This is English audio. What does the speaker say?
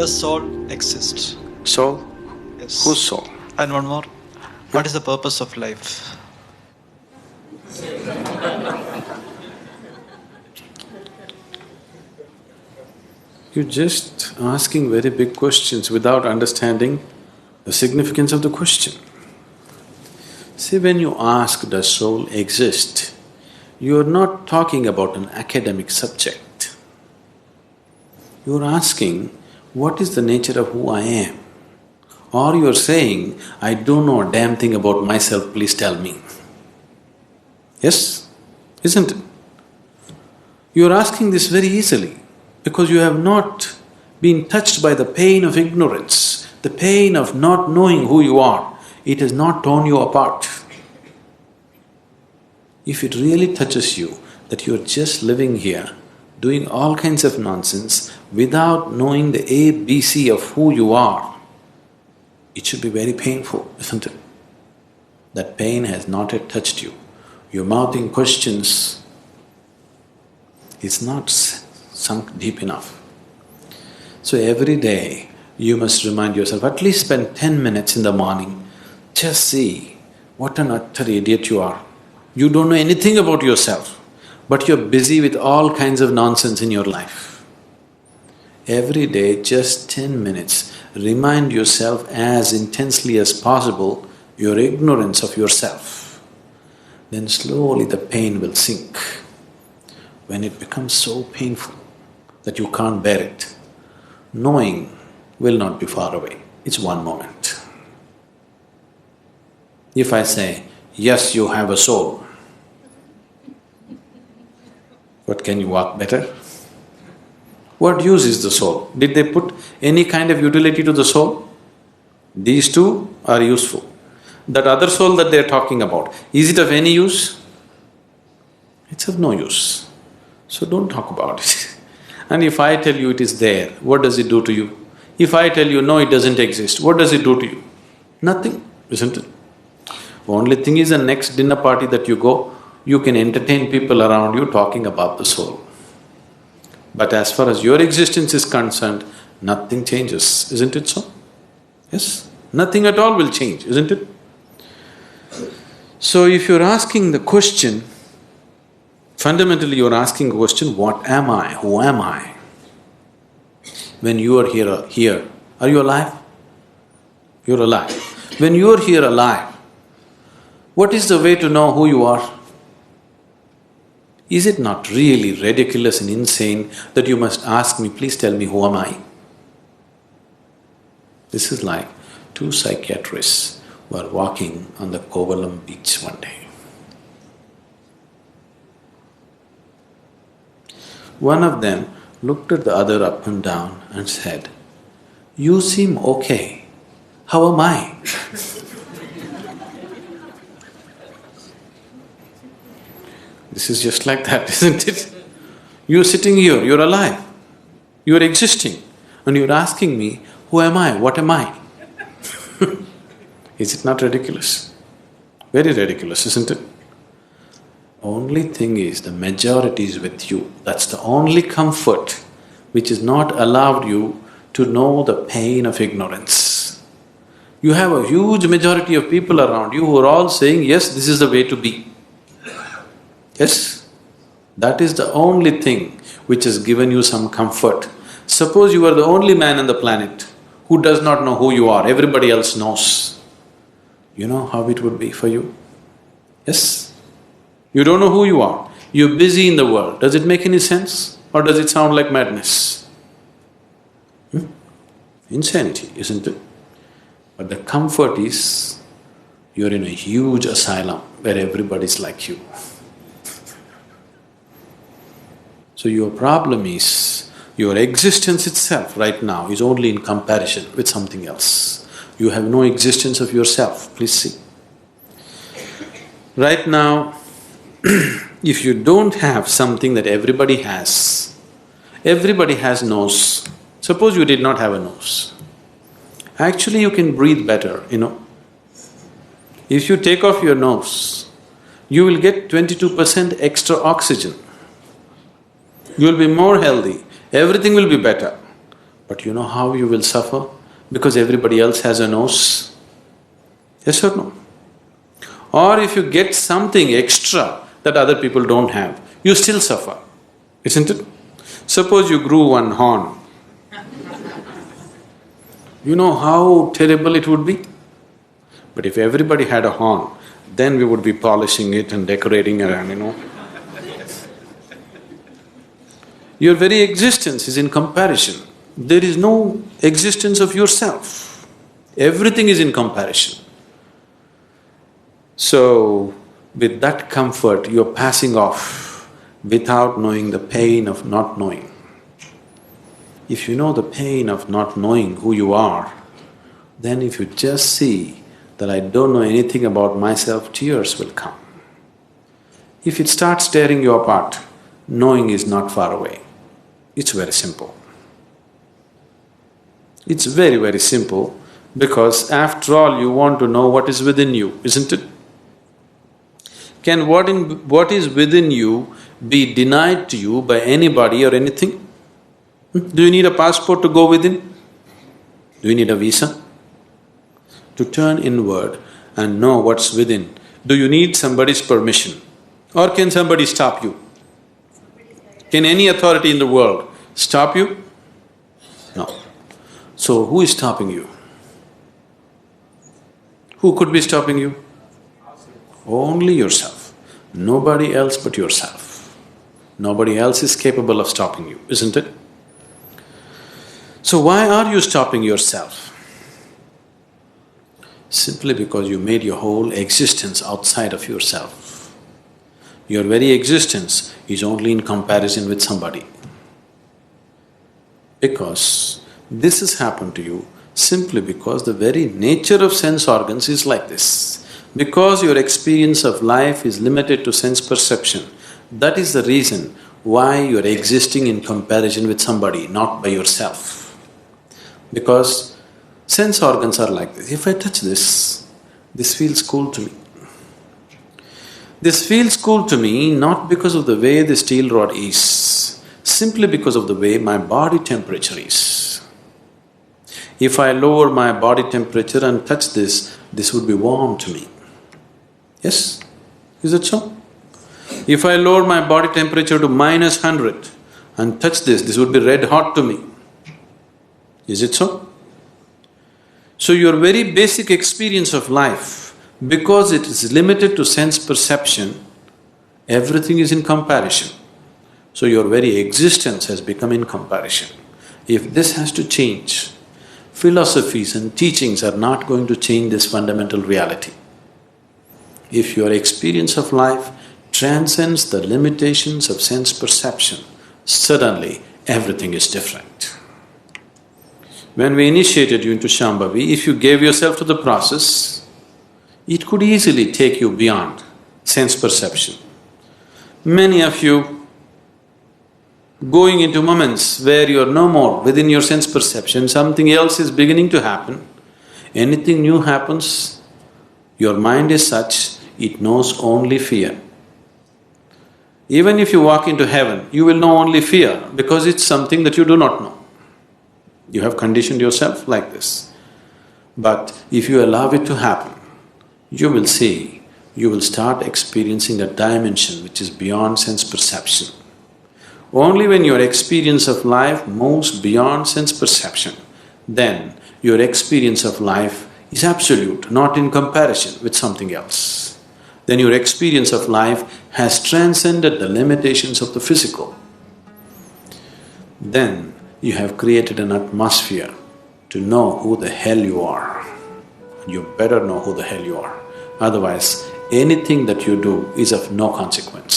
Does soul exist? Soul? Yes. Whose soul? And one more. What is the purpose of life? You're just asking very big questions without understanding the significance of the question. See, when you ask, does soul exist, you're not talking about an academic subject. You're asking, what is the nature of who I am? Or you're saying, I don't know a damn thing about myself, please tell me. Yes? Isn't it? You're asking this very easily because you have not been touched by the pain of ignorance, the pain of not knowing who you are. It has not torn you apart. If it really touches you that you're just living here, doing all kinds of nonsense without knowing the ABC of who you are, it should be very painful, isn't it? That pain has not yet touched you. You're mouthing questions, it's not sunk deep enough. So every day you must remind yourself, at least spend 10 minutes in the morning, just see what an utter idiot you are. You don't know anything about yourself, but you're busy with all kinds of nonsense in your life. Every day, just 10 minutes, remind yourself as intensely as possible your ignorance of yourself. Then slowly the pain will sink. When it becomes so painful that you can't bear it, knowing will not be far away, it's one moment. If I say, yes, you have a soul, but can you walk better? What use is the soul? Did they put any kind of utility to the soul? These two are useful. That other soul that they're talking about, is it of any use? It's of no use. So don't talk about it. And if I tell you it is there, what does it do to you? If I tell you no, it doesn't exist, what does it do to you? Nothing, isn't it? Only thing is, the next dinner party that you go, you can entertain people around you talking about the soul. But as far as your existence is concerned, nothing changes, isn't it so? Yes? Nothing at all will change, isn't it? So if you're asking the question, fundamentally you're asking the question, what am I? Who am I? When you are here, are you alive? You're alive. When you're here alive, what is the way to know who you are? Is it not really ridiculous and insane that you must ask me, please tell me who am I? This is like two psychiatrists were walking on the Kovalam beach one day. One of them looked at the other up and down and said, "You seem okay, how am I?" This is just like that, isn't it? You're sitting here, you're alive, you're existing, and you're asking me, who am I, what am I? Is it not ridiculous? Very ridiculous, isn't it? Only thing is, the majority is with you. That's the only comfort which has not allowed you to know the pain of ignorance. You have a huge majority of people around you who are all saying, yes, this is the way to be. Yes, that is the only thing which has given you some comfort. Suppose you are the only man on the planet who does not know who you are, everybody else knows. You know how it would be for you? Yes? You don't know who you are, you're busy in the world. Does it make any sense or does it sound like madness? Insanity, isn't it? But the comfort is, you're in a huge asylum where everybody's like you. So your problem is, your existence itself right now is only in comparison with something else. You have no existence of yourself, please see. Right now, if you don't have something that everybody has nose. Suppose you did not have a nose. Actually you can breathe better, you know. If you take off your nose, you will get 22% extra oxygen. You will be more healthy, everything will be better. But you know how you will suffer? Because everybody else has a nose? Yes or no? Or if you get something extra that other people don't have, you still suffer, isn't it? Suppose you grew one horn. You know how terrible it would be? But if everybody had a horn, then we would be polishing it and decorating around. Your very existence is in comparison. There is no existence of yourself. Everything is in comparison. So, with that comfort, you're passing off without knowing the pain of not knowing. If you know the pain of not knowing who you are, then if you just see that I don't know anything about myself, tears will come. If it starts tearing you apart, knowing is not far away. It's very simple. It's very, very simple because after all you want to know what is within you, isn't it? Can what is within you be denied to you by anybody or anything? Do you need a passport to go within? Do you need a visa? To turn inward and know what's within, do you need somebody's permission? Or can somebody stop you? Can any authority in the world stop you? No. So who is stopping you? Who could be stopping you? Only yourself. Nobody else but yourself. Nobody else is capable of stopping you, isn't it? So why are you stopping yourself? Simply because you made your whole existence outside of yourself. Your very existence is only in comparison with somebody. Because this has happened to you simply because the very nature of sense organs is like this. Because your experience of life is limited to sense perception, that is the reason why you're existing in comparison with somebody, not by yourself. Because sense organs are like this. If I touch this feels cool to me. This feels cool to me not because of the way the steel rod is, simply because of the way my body temperature is. If I lower my body temperature and touch this would be warm to me. Yes? Is it so? If I lower my body temperature to -100 and touch this would be red hot to me. Is it so? So your very basic experience of life, because it is limited to sense perception, everything is in comparison. So your very existence has become in comparison. If this has to change, philosophies and teachings are not going to change this fundamental reality. If your experience of life transcends the limitations of sense perception, suddenly everything is different. When we initiated you into Shambhavi, if you gave yourself to the process, it could easily take you beyond sense perception. Many of you going into moments where you're no more within your sense perception, something else is beginning to happen. Anything new happens, your mind is such, it knows only fear. Even if you walk into heaven, you will know only fear because it's something that you do not know. You have conditioned yourself like this. But if you allow it to happen, you will see, you will start experiencing a dimension which is beyond sense perception. Only when your experience of life moves beyond sense perception, then your experience of life is absolute, not in comparison with something else. Then your experience of life has transcended the limitations of the physical. Then you have created an atmosphere to know who the hell you are. You better know who the hell you are. Otherwise, anything that you do is of no consequence.